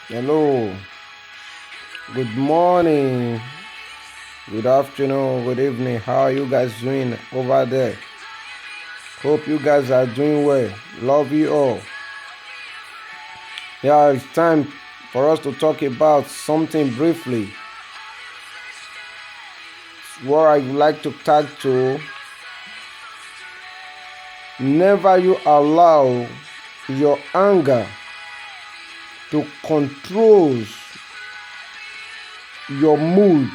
Hello, good morning, good afternoon, good evening. How are you guys doing over there? Hope you guys are doing well. Love you all. Yeah, it's time for us to talk about something briefly. What I would like to tag to: never you allow your anger to control your mood.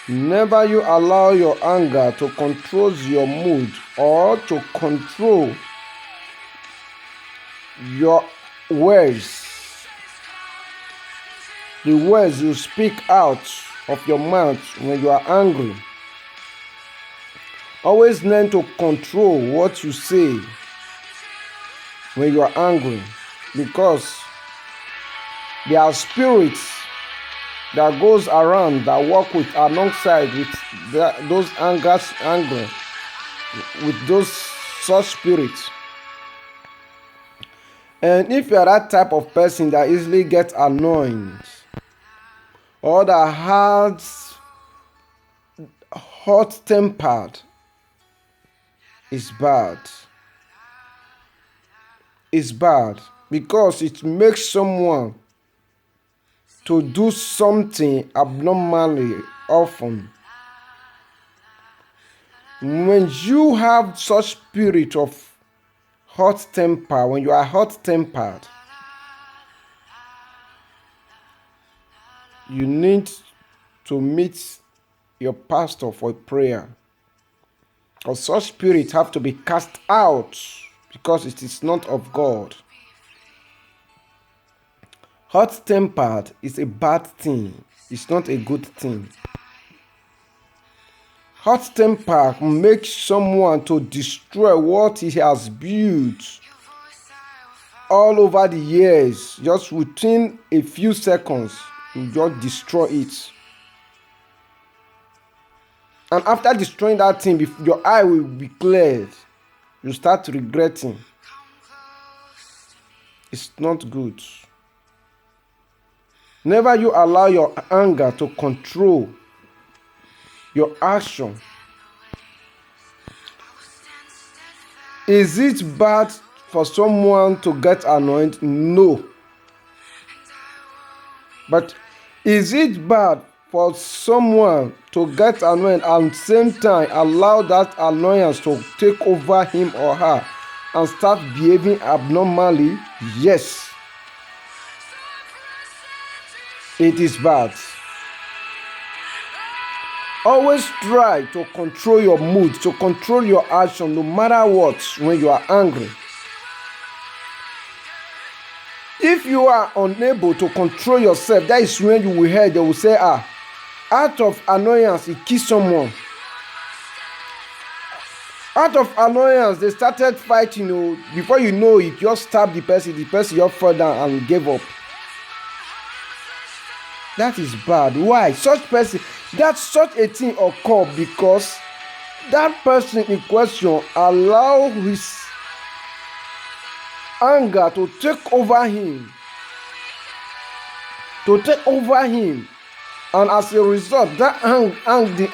Never you allow your anger to control your mood or to control your words, the words you speak out of your mouth when you are angry. Always learn to control what you say when you are angry, because there are spirits that goes around that work with alongside with those anger with those such spirits. And if you are that type of person that easily gets annoyed or that has hot tempered, is bad. It's bad because it makes someone to do something abnormally often. When you have such spirit of hot temper, when you are hot tempered, you need to meet your pastor for prayer. Or such spirits have to be cast out because it is not of God. Hot tempered is a bad thing. It's not a good thing. Hot temper makes someone to destroy what he has built all over the years. Just within a few seconds, you just destroy it. And after destroying that thing, your eye will be cleared. You start regretting. It's not good. Never you allow your anger to control your action. Is it bad for someone to get annoyed? No. But is it bad for someone to get annoyed and at the same time allow that annoyance to take over him or her and start behaving abnormally? Yes. It is bad. Always try to control your mood, to control your action, no matter what, when you are angry. If you are unable to control yourself, that is when you will hear they will say, out of annoyance, he killed someone. Out of annoyance, they started fighting. Before you know it, just stab the person just fell down and gave up. That is bad. Why? Such a thing occur because that person in question allow his anger to take over him. And as a result, the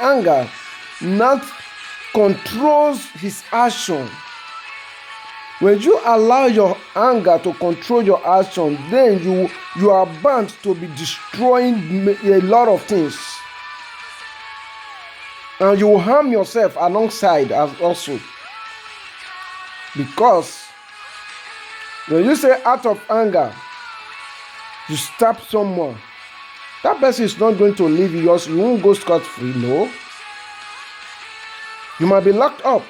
anger not controls his action. When you allow your anger to control your action, then you are bound to be destroying a lot of things. And you will harm yourself alongside as also. Because when you say out of anger, you stab someone, that person is not going to leave you. You won't go scot-free, no. You might be locked up.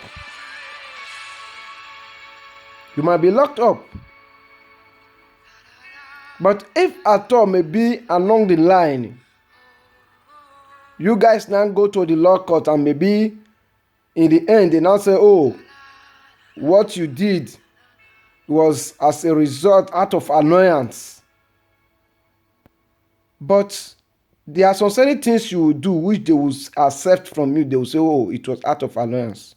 But if at all, maybe along the line, you guys now go to the law court and maybe in the end they now say, what you did was as a result out of annoyance. But there are some certain things you will do which they will accept from you. They will say, it was out of annoyance.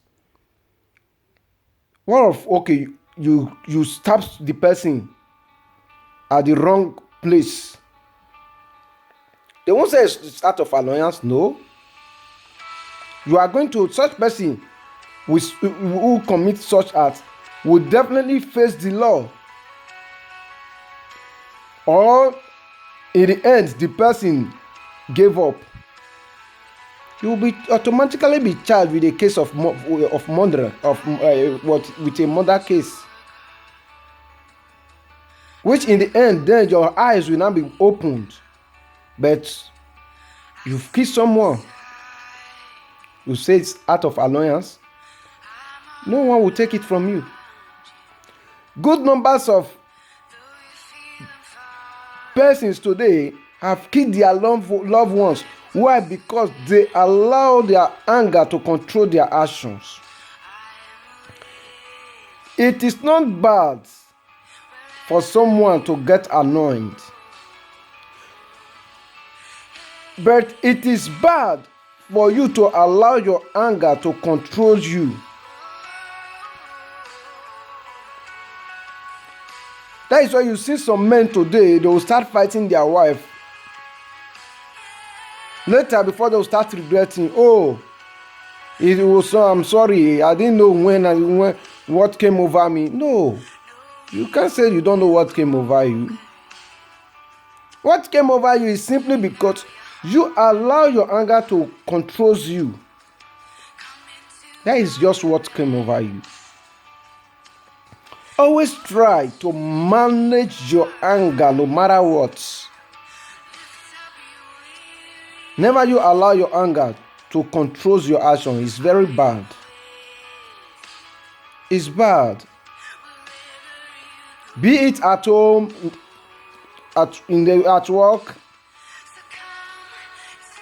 You stab the person at the wrong place. They won't say it's out of annoyance. No. You are going to, such person who commits such acts will definitely face the law. Or in the end, the person gave up. You will be automatically be charged with a case of murder, with a murder case. Which in the end, then your eyes will not be opened. But you've killed someone. You say it's out of annoyance. No one will take it from you. Good numbers of persons today have killed their loved ones. Why? Because they allow their anger to control their actions. It is not bad for someone to get annoyed, but it is bad for you to allow your anger to control you. That is why you see some men today, they will start fighting their wife. Later, before they will start regretting, oh, it was so, I'm sorry, I didn't know when what came over me. No, you can't say you don't know what came over you. What came over you is simply because you allow your anger to control you. That is just what came over you. Always try to manage your anger no matter what. Never you allow your anger to control your action. It's very bad. It's bad. Be it at home, at work.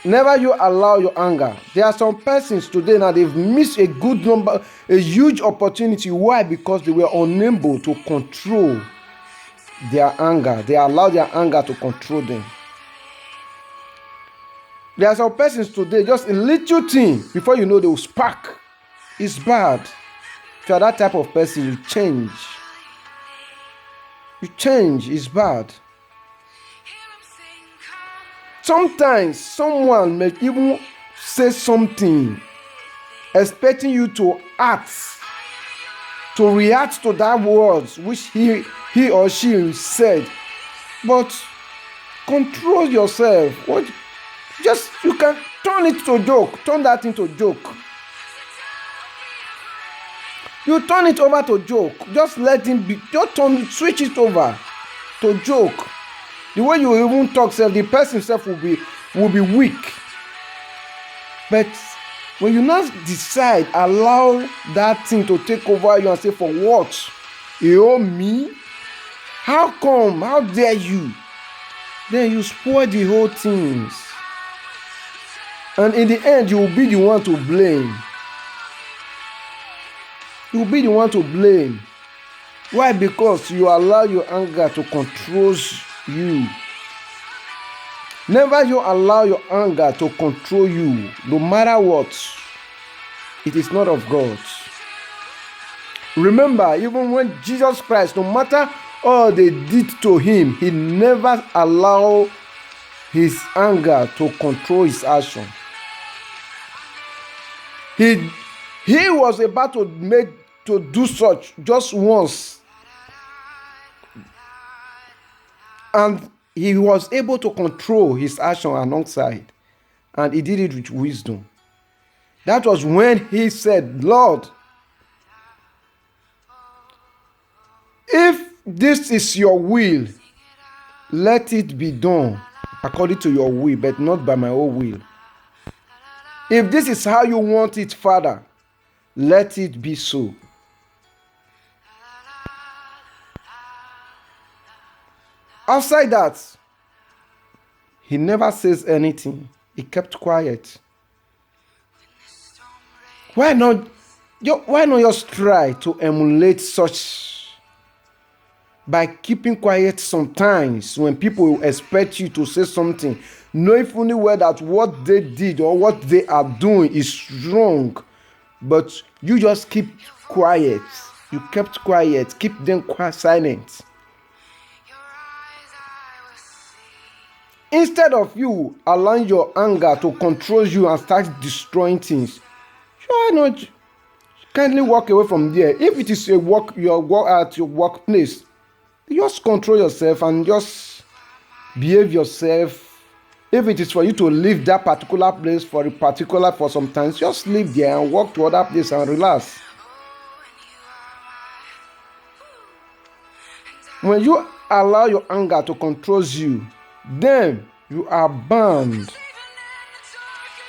Never you allow your anger. There are some persons today now, they've missed a huge opportunity. Why? Because they were unable to control their anger. They allow their anger to control them. There are some persons today, just a little thing, before you know they will spark. It's bad. If you are that type of person, you change. You change. It's bad. Sometimes someone may even say something expecting you to act, to react to that words which he or she said. But control yourself. You can turn it to joke. Turn that into joke. You turn it over to joke. Just let him be. Just switch it over to joke. The way you even talk, the person himself will be weak. But when you now decide, allow that thing to take over you and say, for what? You owe me? How come? How dare you? Then you spoil the whole things. And in the end, you will be the one to blame. You will be the one to blame. Why? Because you allow your anger to control you. Never you allow your anger to control you, no matter what. It is not of God. Remember, even when Jesus Christ, no matter all they did to him, he never allowed his anger to control his action. He was about to do such just once, and he was able to control his action alongside, and he did it with wisdom. That was when he said, Lord, if this is your will, let it be done according to your will, but not by my own will. If this is how you want it, Father, let it be so. Outside that, he never says anything. He kept quiet. Why not just try to emulate such by keeping quiet sometimes when people expect you to say something, knowing fully well that what they did or what they are doing is wrong, but you just keep quiet. You kept quiet. Keep them silent. Instead of you allowing your anger to control you and start destroying things, why not kindly walk away from there? If it is your work at your workplace, just control yourself and just behave yourself. If it is for you to leave that particular place for some time, just leave there and walk to other place and relax. When you allow your anger to control you, then you are bound.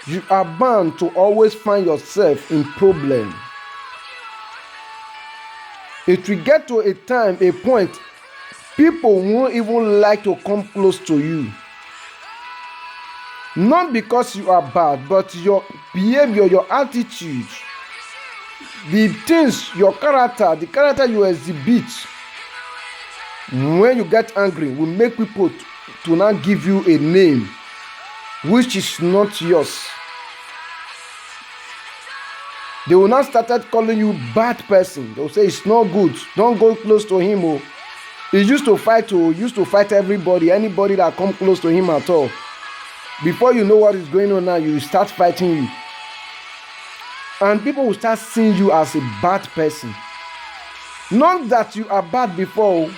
You are bound to always find yourself in problem. It will get to a point, people won't even like to come close to you. Not because you are bad, but your behavior, your attitude, the things, your character, the character you exhibit when you get angry will make people to now give you a name which is not yours. They will now start calling you bad person. They will say it's not good. Don't go close to him. Oh, he used to fight everybody, anybody that come close to him at all. Before you know what is going on now, you start fighting you. And people will start seeing you as a bad person. Not that you are bad before.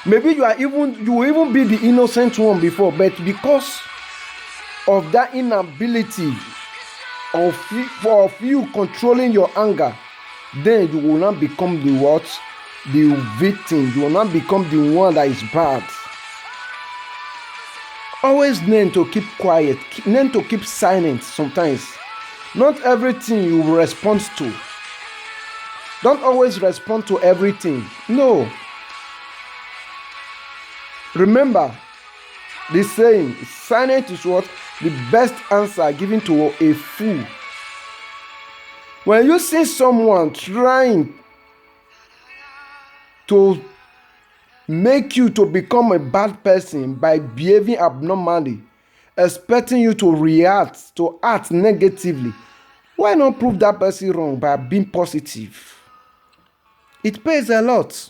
Maybe you will even be the innocent one before, but because of that inability of you controlling your anger, then you will not become the victim. You will not become the one that is bad. Always learn to keep quiet, learn to keep silent sometimes. Not everything you respond to. Don't always respond to everything. No. Remember, the saying, silence is what? The best answer given to a fool. When you see someone trying to make you to become a bad person by behaving abnormally, expecting you to act negatively, why not prove that person wrong by being positive? It pays a lot.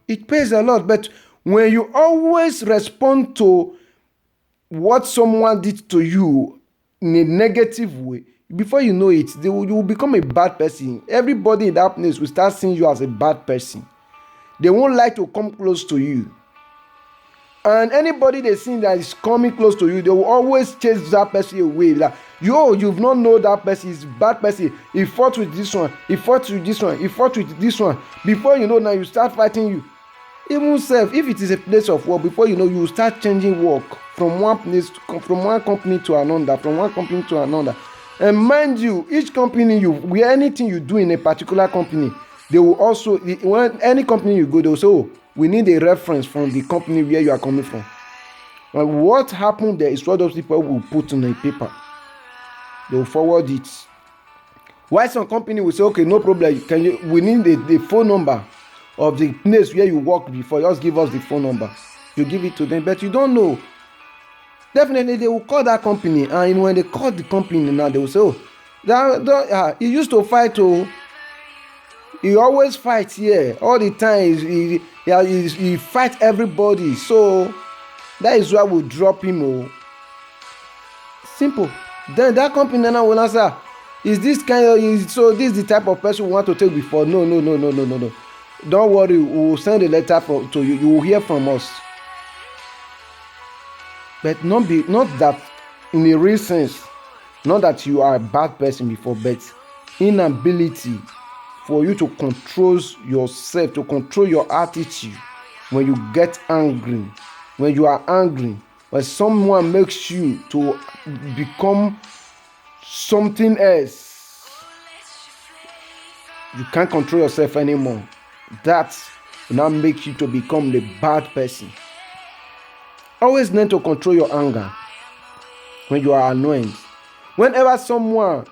It pays a lot, but when you always respond to what someone did to you in a negative way, before you know it, you will become a bad person. Everybody in that place will start seeing you as a bad person. They won't like to come close to you. And anybody they see that is coming close to you, they will always chase that person away. Like, you've not known that person is a bad person. He fought with this one. He fought with this one. He fought with this one. Before you know, now you start fighting you. Even self, if it is a place of work, before you know, you start changing work from one place, from one company to another. And mind you, each company where anything you do in a particular company, they will also, when any company you go, they will say, oh, we need a reference from the company where you are coming from. And what happened there is what those people will put on a paper. They will forward it. Why some company will say, okay, no problem, we need the phone number of the place where you worked before. Just give us the phone number. You give it to them, but you don't know. Definitely they will call that company, and when they call the company now, they will say, oh, he used to fight. He always fights here all the time. He fights everybody, so that is why we drop him. Simple. Then that company now will answer, is this so this is the type of person we want to take before? No. Don't worry, we will send a letter to you. You will hear from us. But not that in a real sense, not that you are a bad person before, but inability for you to control yourself, to control your attitude when you get angry. When you are angry, when someone makes you to become something else, you can't control yourself anymore. That will now make you to become the bad person. Always learn to control your anger when you are annoyed. Whenever someone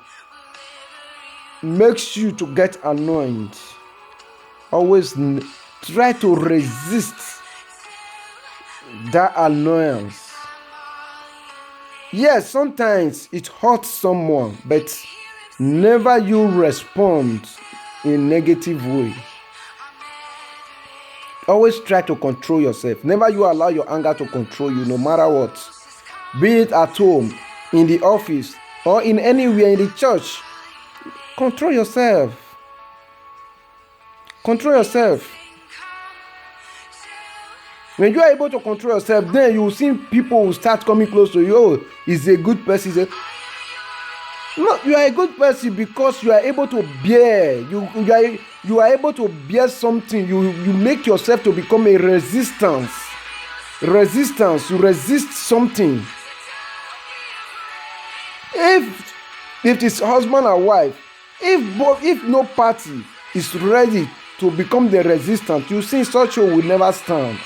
makes you to get annoyed, always try to resist that annoyance. Yes, sometimes it hurts someone, but never you respond in a negative way. Always try to control yourself. Never you allow your anger to control you, no matter what. Be it at home, in the office, or in anywhere in the church. Control yourself. Control yourself. When you are able to control yourself, then you will see people will start coming close to you. Oh, he's a good person. No, you are a good person because you are able to bear. You are able to bear something. You make yourself to become a resistance. Resistance. You resist something. If it is husband and wife, if no party is ready to become the resistance, you see such a will never stand.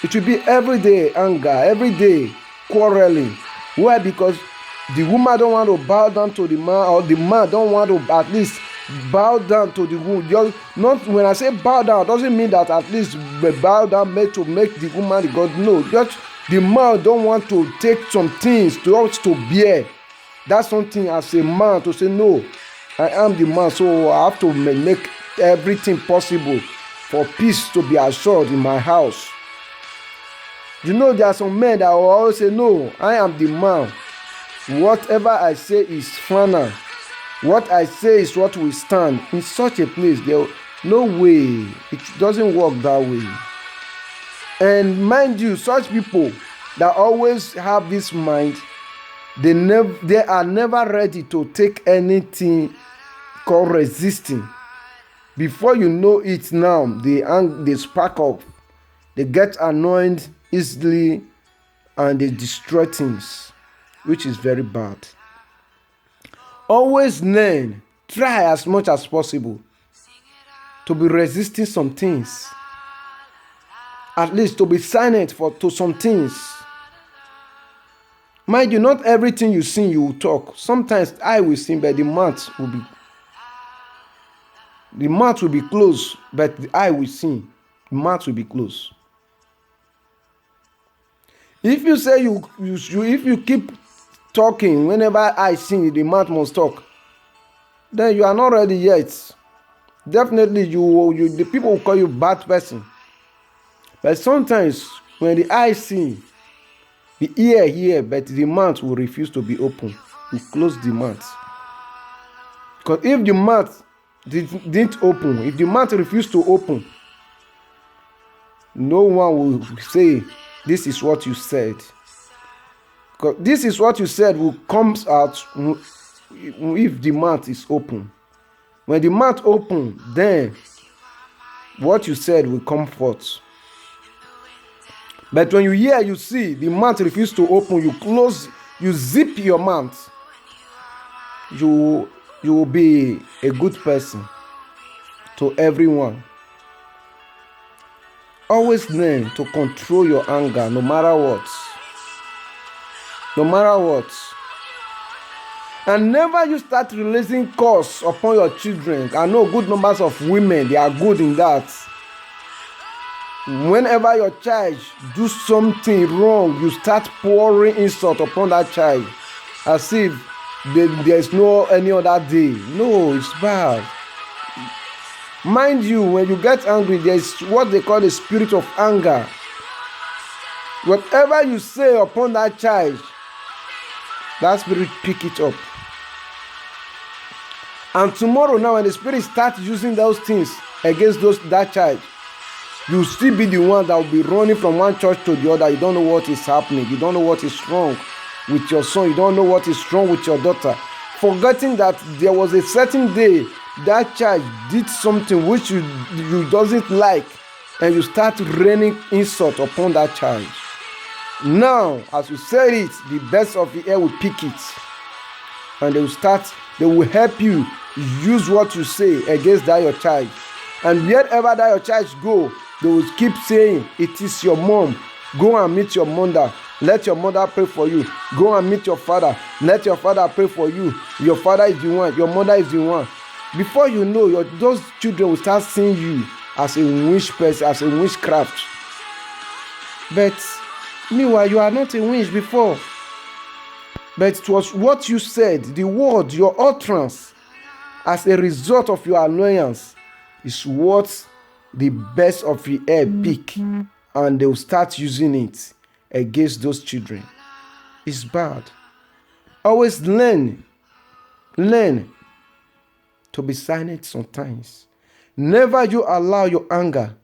It will be everyday anger, everyday quarreling. Why? Because the woman don't want to bow down to the man, or the man don't want to at least bow down to the woman. Just not when I say bow down, doesn't mean that at least bow down made to make the woman the God. No, just the man don't want to take some things to bear. That's something as a man to say, no, I am the man, so I have to make everything possible for peace to be assured in my house. You know, there are some men that will always say, no, I am the man. Whatever I say is final. What I say is what will stand. In such a place, there no way. It doesn't work that way. And mind you, such people that always have this mind, they are never ready to take anything called resisting. Before you know it now, they spark up. They get annoyed easily and they destroy things, which is very bad. Always learn, try as much as possible to be resisting some things. At least to be silent to some things. Mind you, not everything you sing you will talk. Sometimes I will sing, but the mouth will be closed, but the eye will sing. The mouth will be closed. If you say if you keep talking whenever I sing, the mouth must talk, then you are not ready yet. Definitely, the people will call you bad person. But sometimes when the eye sing, the ear hear, but the mouth will refuse to be open. You close the mouth. Because if the mouth didn't open, if the mouth refused to open, no one will say, this is what you said. Because this is what you said will come out if the mouth is open. When the mouth open, then what you said will come forth. But when you hear, you see, the mouth refuses to open, you close, you zip your mouth, you will be a good person to everyone. Always learn to control your anger no matter what. No matter what. And never you start releasing curse upon your children. I know good numbers of women, they are good in that. Whenever your child do something wrong, you start pouring insult upon that child as if there's no any other day. No, it's bad. Mind you, when you get angry, there's what they call the spirit of anger. Whatever you say upon that child, that spirit pick it up. And tomorrow now, when the spirit starts using those things against that child, you will still be the one that will be running from one church to the other. You don't know what is happening. You don't know what is wrong with your son. You don't know what is wrong with your daughter. Forgetting that there was a certain day that child did something which you doesn't like, and you start raining insult upon that child. Now, as you said it, the best of the air will pick it. And they will help you use what you say against that your child. And wherever that your child go, they will keep saying, it is your mom. Go and meet your mother. Let your mother pray for you. Go and meet your father. Let your father pray for you. Your father is the one. Your mother is the one. Before you know, those children will start seeing you as a witch person, as a witchcraft. But meanwhile, you are not a witch before. But it was what you said, the word, your utterance, as a result of your annoyance, is what the best of the air pick, and they'll start using it against those children. It's bad. Always learn to be silent sometimes. Never you allow your anger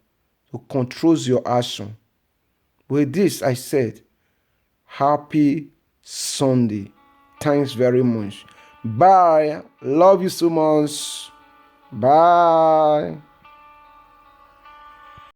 to control your action. With this, I said, happy Sunday. Thanks very much. Bye. Love you so much. Bye.